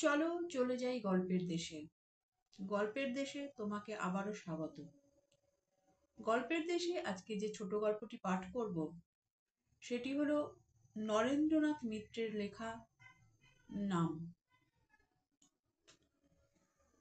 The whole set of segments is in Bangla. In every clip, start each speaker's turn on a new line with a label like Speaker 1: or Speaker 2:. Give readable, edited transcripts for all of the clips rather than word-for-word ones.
Speaker 1: চলো চলে যাই গল্পের দেশে। গল্পের দেশে তোমাকে আবারও স্বাগত। গল্পের দেশে আজকে যে ছোট গল্পটি পাঠ করব সেটি হলো নরেন্দ্রনাথ মিত্রের লেখা নাম।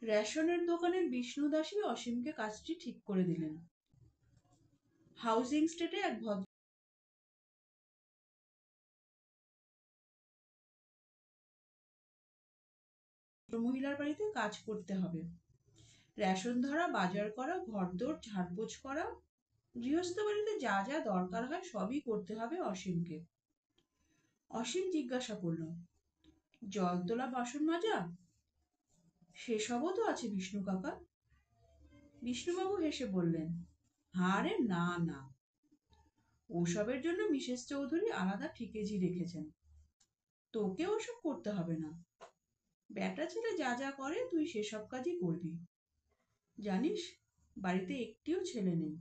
Speaker 1: রেশনের দোকানের বিষ্ণু দাসই অসীমকে কাজটি ঠিক করে দিলেন। হাউজিং স্টেটে এক ভদ্র মহিলার বাড়িতে কাজ করতে হবে। রেশন ধরা, বাজার করা, ঘরদোর ঝাড়পোছ করা, গৃহস্থ বাড়িতে যা যা দরকার হয় সবই করতে হবে অসীমকে। অসীম জিজ্ঞাসা করল, জল তোলা, বাসন মাজা সেসবও তো আছে বিষ্ণু কাকা? বিষ্ণুবাবু হেসে বললেন, আরে না না, ওসবের জন্য মিসেস চৌধুরী আলাদা ঠিকেজি রেখেছেন। তোকে ওসব করতে হবে না। বেটা ছেলে যা যা করে তুই সেসব কাজই করবি। জানিস, বাড়িতে একটিও ছেলে নেই।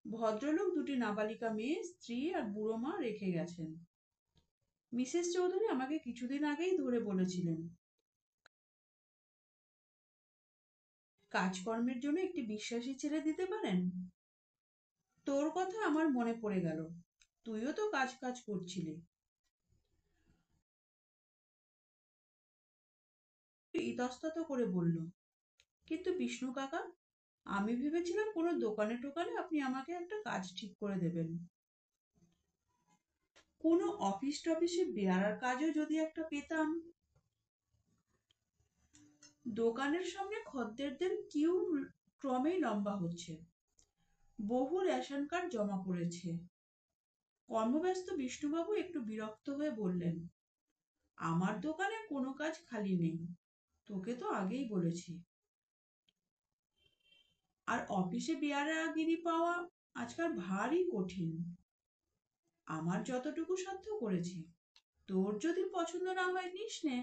Speaker 1: ভদ্রলোক দুটি নাবালিকা মেয়ে, স্ত্রী আর বুড়ো মা রেখে গেছেন। মিসেস চৌধুরী আমাকে কিছুদিন আগেই ধরে বলেছিলেন কাজকর্মের জন্য একটি বিশ্বাসী ছেলে দিতে পারেন। তোর কথা আমার মনে পড়ে গেল, তুইও তো কাজ কাজ করছিলি। ইতস্তত করে বলল, কিন্তু বিষ্ণু কাকা, আমি ভেবেছিলাম কোনো দোকানে টোকানে আপনি আমাকে একটা কাজ ঠিক করে দেবেন। কোনো অফিস টফিসে বেয়ারার কাজও যদি একটা পেতাম। দোকানের সামনে খদ্দেরদের কিউ ক্রমেই লম্বা হচ্ছে। বহু রেশন কার্ড জমা পড়েছে। কর্মব্যস্ত বিষ্ণুবাবু একটু বিরক্ত হয়ে বললেন, আমার দোকানে কোনো কাজ খালি নেই, তোকে তো আগেই বলেছি। আর অফিসে বেয়ারাগিরি পাওয়া আজকাল ভারী কঠিন। আমার যতটুকু সাধ্য করেছি, তোর যদি পছন্দ না হয় নিস নে।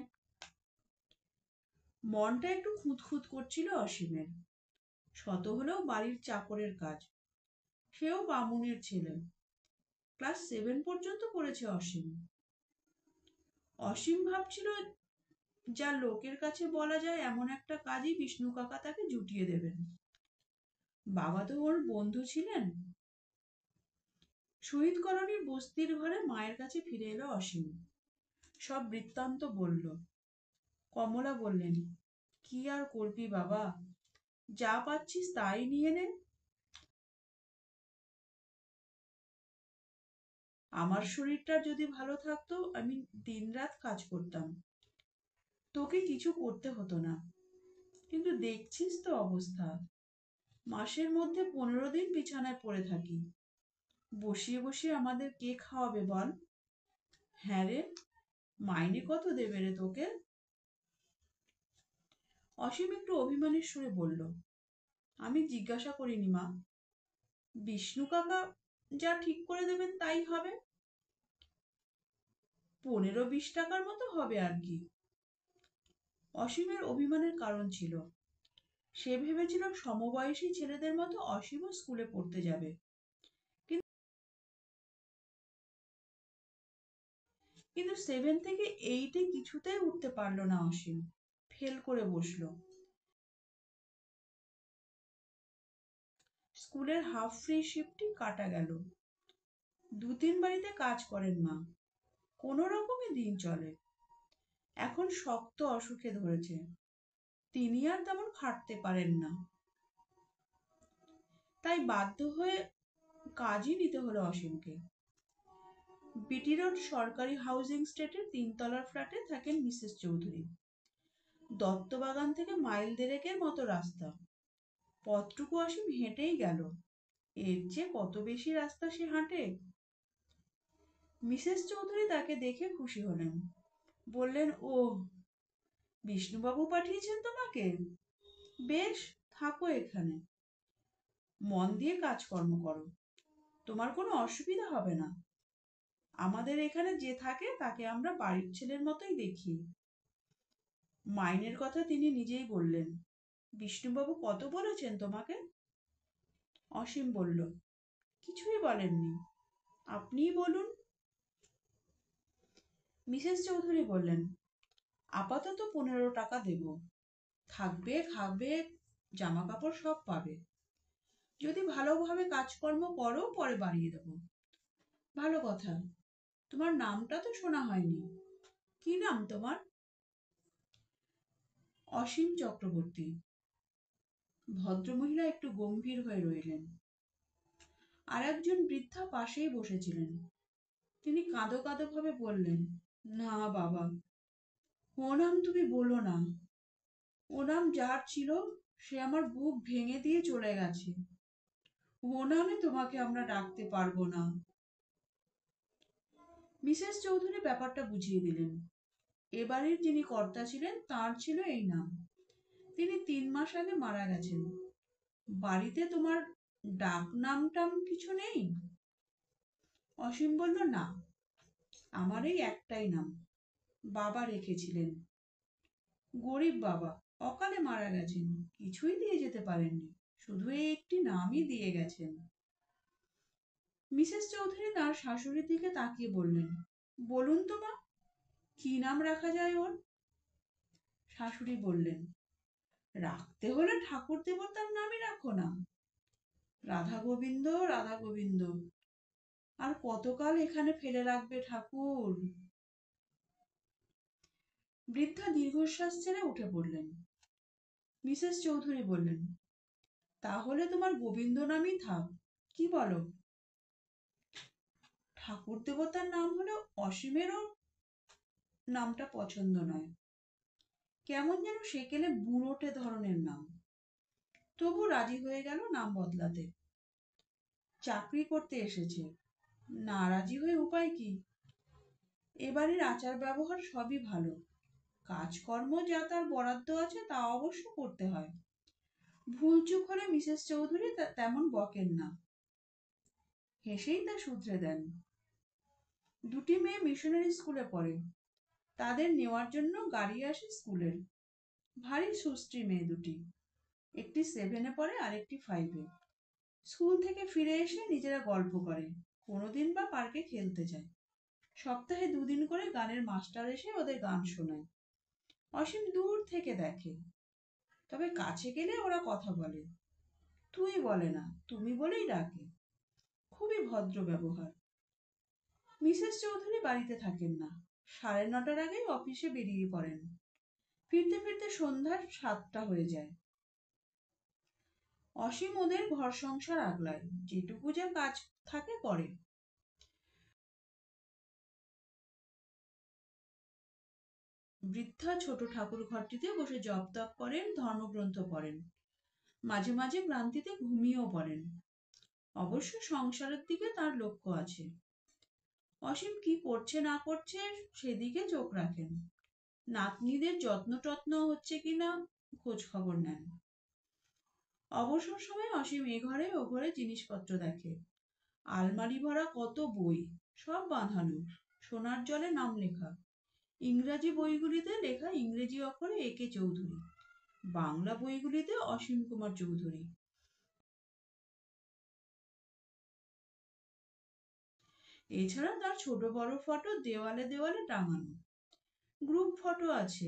Speaker 1: মনটা একটু খুঁতখুত করছিল অসীমের। শত হলেও বাড়ির চাকরের কাজ, সেও বামুনের ছেলে। ক্লাস 7 পর্যন্ত পড়েছে অসীম। অসীম ভাবছিল, যা লোকের কাছে বলা যায় এমন একটা কাজই বিষ্ণু কাকা তাকে জুটিয়ে দেবেন। বাবা তো ওর বন্ধু ছিলেন। শহীদ কলোনির বস্তির ঘরে মায়ের কাছে ফিরে এলো অসীম। সব বৃত্তান্ত বলল। কমলা বললেন, কি আর করবি বাবা, যা পাচ্ছিস তাই নিয়ে নে। আমার শরীরটা যদি ভালো থাকতো আমি দিনরাত কাজ করতাম, তোকে কিছু করতে হতো না। কিন্তু দেখছিস তো অবস্থা, মাসের মধ্যে 15 দিন বিছানায় পড়ে থাকি। বসিয়ে বসিয়ে আমাদের কে খাওয়াবে বল? হ্যাঁ রে, মাইনে কত দেবে রে তোকে? অসীম একটু অভিমানের সুরে বলল, আমি জিজ্ঞাসা করিনি মা, বিষ্ণু কাকা যা ঠিক করে দেবেন তাই হবে। 15-20 টাকার মতো হবে আর কি। অসীমের অভিমানের কারণ ছিল, সে ভেবেছিল সমবয়সী ছেলেদের মতো অসীমও স্কুলে পড়তে যাবে। কিন্তু 7 থেকে 8-এ কিছুতেই উঠতে পারলো না অসীম, ফেল করে বসলো। স্কুলের হাফ ফ্রি শিফটই কাটা গেল। 2-3 বাড়িতে কাজ করেন মা, কোনো রকমে দিন চলে। এখন শক্ত অসুখে ধরেছে, তিনি আর তেমন খাটতে পারেন না। তাই বাধ্য হয়ে কাজই নিতে হলো অসীমকে। বিটি রোড সরকারি হাউজিং স্টেটের 3 তলার ফ্ল্যাটে থাকেন মিসেস চৌধুরী। দত্তবাগান থেকে মাইল দেড়েকের মতো রাস্তা। পথটুকু অসীম হেঁটেই গেল, এর চেয়ে কত বেশি রাস্তা সে হাঁটে। মিসেস চৌধুরী তাকে দেখে খুশি হলেন, বললেন, ও, বিষ্ণুবাবু পাঠিয়েছেন তোমাকে? বেশ, থাকো এখানে, মন দিয়ে কাজকর্ম করো, তোমার কোনো অসুবিধা হবে না। আমাদের এখানে যে থাকে তাকে আমরা বাড়ির ছেলের মতোই দেখি। মাইনের কথা তিনি নিজেই বললেন। বিষ্ণুবাবু কত বলেছেন তোমাকে? অসীম বলল, কিছুই বলেননি, আপনিই বলুন। মিসেস চৌধুরী বললেন, আপাতত 15 টাকা দেব, থাকবে খাবে জামা কাপড় সব পাবে। যদি ভালোভাবে কাজকর্ম করো পরে বাড়িয়ে দেবো। ভালো কথা। তোমার নামটা তো শোনা হয়নি, কি নাম তোমার? অসীম চক্রবর্তী। ভদ্রমহিলা একটু গম্ভীর হয়ে রইলেন। আর একজন বৃদ্ধা পাশেই বসেছিলেন। তিনি কাঁদো কাঁদো ভাবে বললেন, না বাবা, ও নাম তুমি বলো না। ও নাম যার ছিল সে আমার বুক ভেঙে দিয়ে চলে গেছে। ও নামে তোমাকে আমরা ডাকতে পারবো না। মিসেস চৌধুরী ব্যাপারটা বুঝিয়ে দিলেন। এ বাড়ির যিনি কর্তা ছিলেন তার ছিল এই নাম। তিনি 3 মাস আগে মারা গেছেন। বাড়িতে তোমার ডাক নাম টাম কিছু নেই? অসীম বলল, না, আমার এই একটাই নাম, বাবা রেখেছিলেন। গরিব বাবা, অকালে মারা গেছেন, কিছুই দিয়ে যেতে পারেননি, শুধু এই একটি নামই দিয়ে গেছেন। মিসেস চৌধুরী তার শাশুড়ির দিকে তাকিয়ে বললেন, বলুন তো মা, কি নাম রাখা যায় ওর? শাশুড়ি বললেন, রাখতে হলে ঠাকুর দেবতার নামই রাখো না। রাধা গোবিন্দ, রাধা গোবিন্দ, আর কতকাল এখানে ফেলে রাখবে ঠাকুর? বৃদ্ধা দীর্ঘশ্বাস ছেড়ে উঠে পড়লেন। মিসেস চৌধুরী বললেন, তাহলে তোমার গোবিন্দ নামই থাক, কি বলো? ঠাকুর দেবতার নাম হলে অসীমেরও নামটা পছন্দ নয়, কেমন যেন সেকেলে বুড়োটে ধরনের নাম। তবু রাজি হয়ে গেল নাম বদলাতে। চাকরি করতে এসেছে, না রাজি হয়ে উপায় কি? এবাড়ির আচার ব্যবহার সবই ভালো, কাজকর্ম যা তার বরাদ্দ আছে তা অবশ্য করতে হয়। ভুলচুক হলে মিসেস চৌধুরী তেমন বকেন না, হেসেই তা শুধরে দেন। দুটি মেয়ে মিশনারি স্কুলে পড়ে, তাদের নেওয়ার জন্য গাড়ি আসে স্কুলের। ভারী সুশ্রী মেয়ে দুটি, একটি 7-এ পড়ে আর একটি 5-এ। স্কুল থেকে ফিরে এসে নিজেরা গল্প করে, কোনোদিন বা পার্কে খেলতে যায়। সপ্তাহে 2 দিন করে গানের মাস্টার এসে ওদের গান শোনায়। অসীম দূর থেকে দেখে, তবে কাছে গেলে ওরা কথা বলে। তুই বলে না, তুমি বলেই ডাকে। খুবই ভদ্র ব্যবহার। মিসেস চৌধুরী বাড়িতে থাকেন না, 9:30টার আগেই অফিসে বেরিয়ে পড়েন। ফিরতে ফিরতে সন্ধ্যা 7টা হয়ে যায়। অসীম ওদের ঘর সংসার আগলায়, যেটুকু যা কাজ থাকে করে। বৃদ্ধা ছোট ঠাকুর ঘরটিতে বসে জপ তপ করেন, ধর্মগ্রন্থ পড়েন, মাঝে মাঝে ক্লান্তিতে ঘুমিয়েও পড়েন। অবশ্য সংসারের দিকে তার লক্ষ্য আছে। অসীম কি করছে না করছে সেদিকে চোখ রাখেন, নাতনিদের যত্ন টত্ন হচ্ছে কিনা খোঁজ খবর নেন। অবসর সময় অসীম এ ঘরে ও ঘরে জিনিসপত্র দেখে। আলমারি ভরা কত বই, সব বাঁধানো, সোনার জলে নাম লেখা। ইংরাজি বইগুলিতে লেখা ইংরেজি অক্ষরে একে চৌধুরী, বাংলা বইগুলিতে অসীম কুমার চৌধুরী। এছাড়া তার ছোট বড় ফটো দেওয়ালে দেওয়ালে টাঙানো। গ্রুপ ফটো আছে,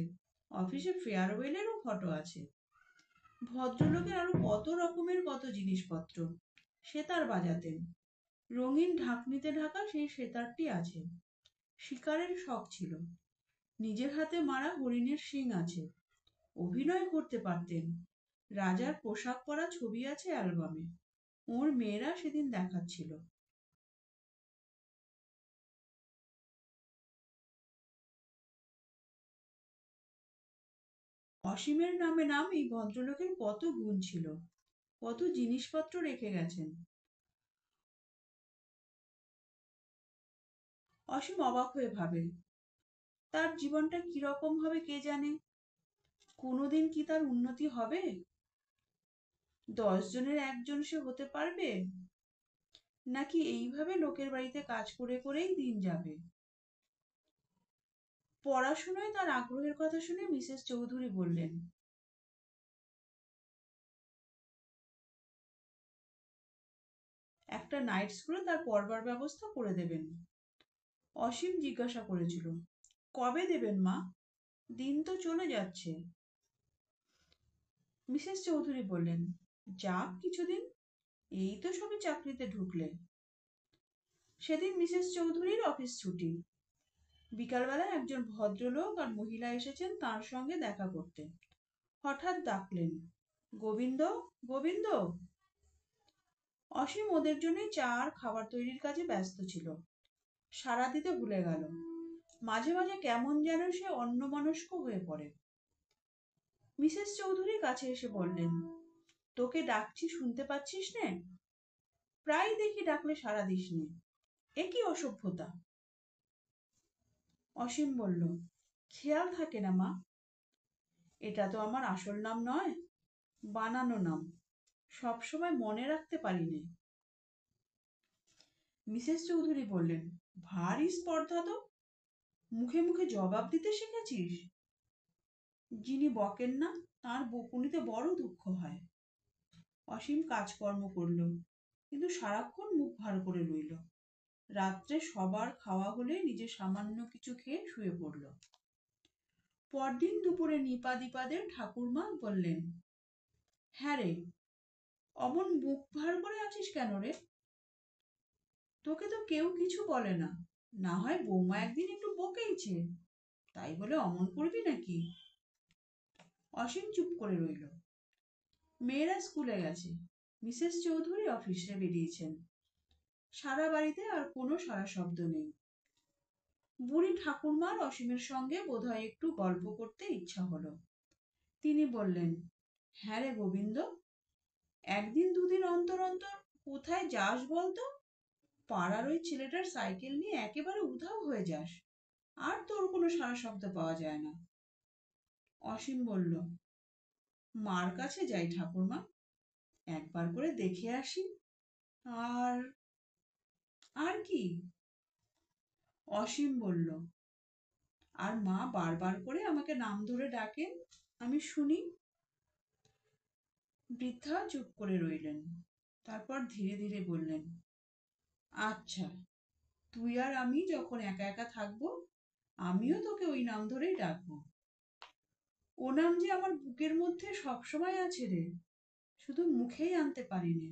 Speaker 1: অফিসে ফেয়ারওয়েলেরও ফটো আছে। ভদ্রলোকের আরো কত রকমের কত জিনিসপত্র। সেতার বাজাতেন, রঙিন ঢাকনিতে ঢাকা সেই সেতারটি আছে। শিকারের শখ ছিল, নিজের হাতে মারা হরিণের শিং আছে। অভিনয় করতে পারতেন, রাজার পোশাক পরা ছবি আছে অ্যালবামে। ওর মেয়েরা সেদিন দেখাচ্ছিল। অসীমের নামে নাম এই ভদ্রলোকের কত গুণ ছিল, কত জিনিসপত্র রেখে গেছেন। অসীম অবাক হয়ে ভাবে, তার জীবনটা কিরকম হবে কে জানে। কোনোদিন কি তার উন্নতি হবে? 10 জনের একজন সে হতে পারবে, নাকি এইভাবে লোকের বাড়িতে কাজ করে করেই দিন যাবে? পড়াশোনায় তার আগ্রহের কথা শুনে মিসেস চৌধুরী বললেন, একটা নাইট স্কুলে তার পড়বার ব্যবস্থা করে দেবেন। অসীম জিজ্ঞাসা করেছিল, কবে দেবেন মা? দিন তো চলে যাচ্ছে। মিসেস চৌধুরী বললেন, যাক কিছুদিন, এই তো সবে চাকরিতে ঢুকলে। সেদিন মিসেস চৌধুরীর অফিস ছুটি। বিকালবেলা একজন ভদ্রলোক আর মহিলা এসেছেন তার সঙ্গে দেখা করতে। হঠাৎ ডাকলেন, গোবিন্দ, গোবিন্দ। অসীম ওদের জন্য চা আর খাবার তৈরির কাজে ব্যস্ত ছিল। সাড়া দিতে ভুলে গেল। মাঝে মাঝে কেমন যেন সে অন্যমনস্ক হয়ে পড়ে। মিসেস চৌধুরী কাছে এসে বললেন, তোকে ডাকছি, শুনতে পাচ্ছিস নে? প্রায় দেখি ডাকলে সাড়া দিস নে, এ কি অসভ্যতা। অসীম বলল, খেয়াল থাকে না মা, এটা তো আমার আসল নাম নয়, বানানো নাম, সবসময় মনে রাখতে পারি নে। মিসেস চৌধুরী বললেন, ভারী স্পর্ধা তো, মুখে মুখে জবাব দিতে শিখেছিস। যিনি বকেন না তার বকুনিতে বড় দুঃখ হয়। অসীম কাজকর্ম করল, কিন্তু সারাক্ষণ মুখ ভার করে রইল। রাত্রে সবার খাওয়া হলে নিজে সামান্য কিছু খেয়ে শুয়ে পড়ল। পরদিন দুপুরে নিপাদিপাদের ঠাকুরমা বললেন, হ্যাঁ রে, অমন মুখ ভার করে আছিস কেন রে? তোকে তো কেউ কিছু বলে না, না হয় বৌমা একদিন একটু বকেইছে, তাই বলে অমন করবি নাকি? অসীম চুপ করে রইল। মেয়েরা স্কুলে গেছে, মিসেস চৌধুরী অফিসে বেরিয়েছেন। সারা বাড়িতে আর কোনো সারা শব্দ নেই। বুড়ি ঠাকুরমার অসীমের সঙ্গে বোধহয় একটু গল্প করতে ইচ্ছা হলো। তিনি বললেন, হ্যাঁ রে গোবিন্দ, একদিন দুদিন অন্তর অন্তর কোথায় যাস বলতো? পাড়ার ওই ছেলেটার সাইকেল নিয়ে একেবারে উধাও হয়ে যাস, আর তোর কোনো সারা শব্দ পাওয়া যায় না। অসীম বলল, মার কাছে যাই ঠাকুরমা, একবার করে দেখে আসি। আর আর কি? অসীম বলল, আর মা বারবার করে আমাকে নাম ধরে ডাকেন, আমি শুনি। বৃদ্ধা চুপ করে রইলেন। তারপর ধীরে ধীরে বললেন, আচ্ছা, তুই আর আমি যখন একা একা থাকবো, আমিও তোকে ওই নাম ধরেই ডাকবো। ও নাম যে আমার বুকের মধ্যে সবসময় আছে রে, শুধু মুখেই আনতে পারিনি।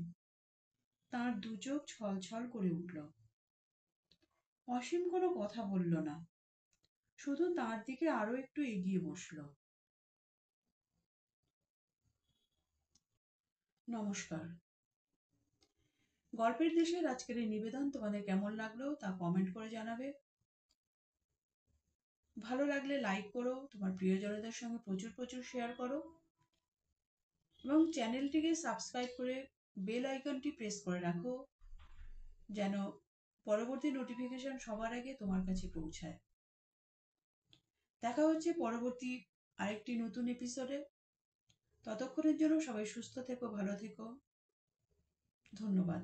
Speaker 1: তার দু চোখ ছলছল করে উঠল। অসীম কোনো কথা বলল না, শুধু তার দিকে আরো একটু এগিয়ে বসল। নমস্কার। গল্পের দেশের আজকের এই নিবেদন তোমাদের কেমন লাগলো তা কমেন্ট করে জানাবে। ভালো লাগলে লাইক করো, তোমার প্রিয়জনদের সঙ্গে প্রচুর প্রচুর শেয়ার করো, এবং চ্যানেলটিকে সাবস্ক্রাইব করে বেল আইকনটি প্রেস করে রাখো, যেন পরবর্তী নোটিফিকেশন সবার আগে তোমার কাছে পৌঁছায়। দেখা হচ্ছে পরবর্তী আরেকটি নতুন এপিসোডে। ততক্ষণের জন্য সবাই সুস্থ থেকো, ভালো থেকো। ধন্যবাদ।